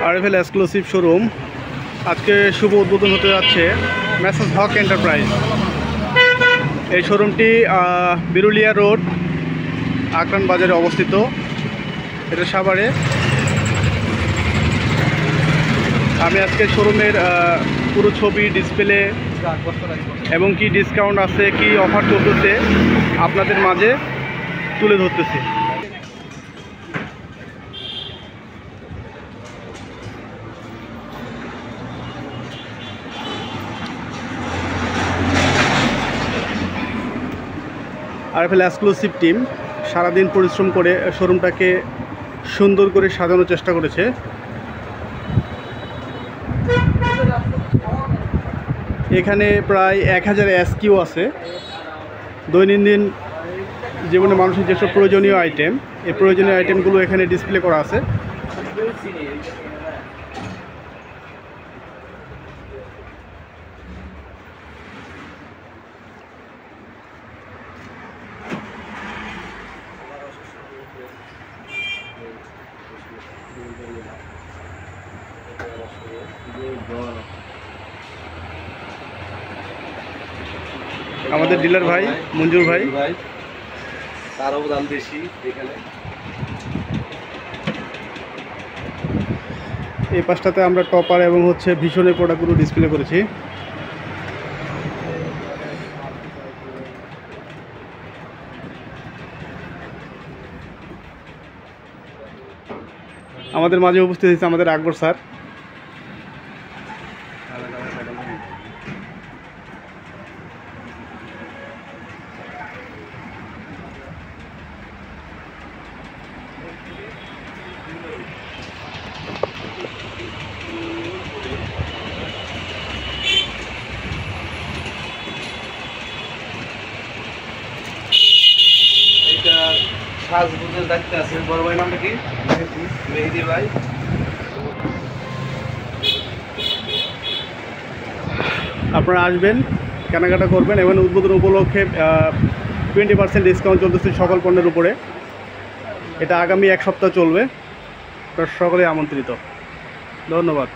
RFL exclusive showroom আজকে শুভ উদ্বোধন হতে যাচ্ছে মেসার্স হক এন্টারপ্রাইজ। এই শোরুমটি বিরুলিয়া রোড আকরান বাজারে অবস্থিত। এটা সাভারে। আমি আজকে শোরুমের পুরো ছবি, ডিসপ্লে এবং কি ডিসকাউন্ট আছে, কি অফার চলতেছে আপনাদের মাঝে তুলে ধরতেছি। আরএফএল এক্সক্লুসিভ টিম সারাদিন পরিশ্রম করে শোরুমটাকে সুন্দর করে সাজানোর চেষ্টা করেছে। এখানে প্রায় 1000 SKU আছে। দৈনন্দিন জীবনে মানুষের যেসব প্রয়োজনীয় আইটেম, এই প্রয়োজনীয় আইটেমগুলো এখানে ডিসপ্লে করা আছে। আমাদের ডিলার ভাই মঞ্জুর ভাই, তার অবদান বেশি এখানে। এই পাশটাতে আমরা টপার এবং ভীষণের প্রোডাক্টগুলো ডিসপ্লে করেছি। আমাদের মাঝে উপস্থিত হয়েছে আমাদের আকবর স্যার। সাজগুজের দায়িত্ব আছে বড় ভাই, নামটা কি? মেহেদি ভাই। আপনারা আসবেন, কেনাকাটা করবেন এবং উদ্বোধন উপলক্ষে 20% ডিসকাউন্ট চলতেছে সকল পণ্যের উপরে। এটা আগামী 1 সপ্তাহ চলবে। আপনারা সকলে আমন্ত্রিত। ধন্যবাদ।